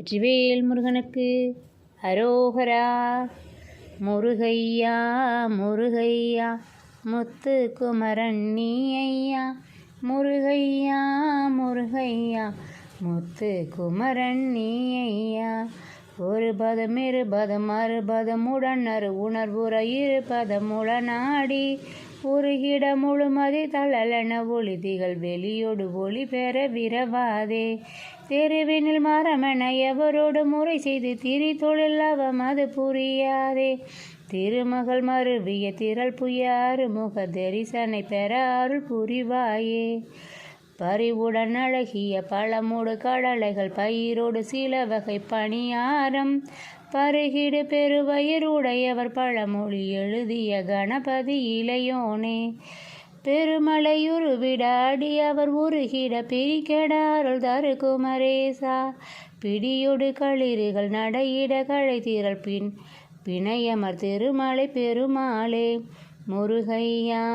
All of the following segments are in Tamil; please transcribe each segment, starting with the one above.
வெற்றிவேல் முருகனுக்கு அரோகரா. முருகையா முருகையா முத்து குமரன் நீ ஐயா. முருகையா முருகையா முத்து குமரன் நீ ஐயா. ஒரு பதம் இருபதம் அறுபதம் உடனறு உணர்வுற இருபதம் உளநாடி உருகிட முழுமதி தளலென ஒளிதிகள் வெளியோடு ஒளி பெற விரவாதே. தெருவினில் மரமென எவரோடு முறை செய்து திரி தொழில் அவம் அது புரியாதே. திருமகள் மருவிய திரள் புயாறு முக தரிசனை பெற அருள் புரிவாயே. பறிவுடன் அழகிய பழமூடு கடலைகள் பயிரோடு சில வகை பணியாரம் பருகிடு பெருவயிறுடையவர் பழமொழி எழுதிய கணபதி இளையோனே. பெருமலையுருவிட அடி அவர் உருகிட பிரிக்கட அருள் தரு குமரேசா. பிடியொடு களிறுகள் நடையிட கழை திரள் பிணையமர் திருமலை பெருமாளே. முருகையா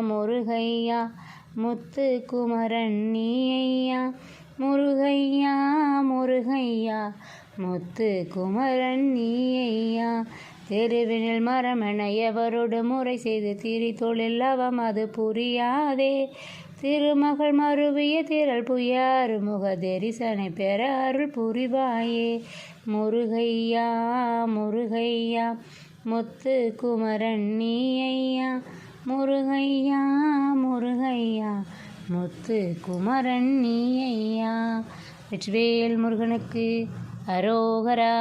முருகையா முத்து குமரன் நீ ஐயா. முருகையா முருகையா முத்து குமரன் நீ ஐயா. தெருவினில் மரமென எவரோடு முறை செய்து திரி தொழில் அவம் அது புரியாதே. திருமகள் மருவிய திரள் புயாறு முக தரிசனை பெற அருள் புரிவாயே. முருகையா முருகையா முத்து குமரன் நீ ஐயா. முருகையா முருகையா முத்து குமரன் நீ ஐயா. வெற்றிவேல் முருகனுக்கு அரோகரா.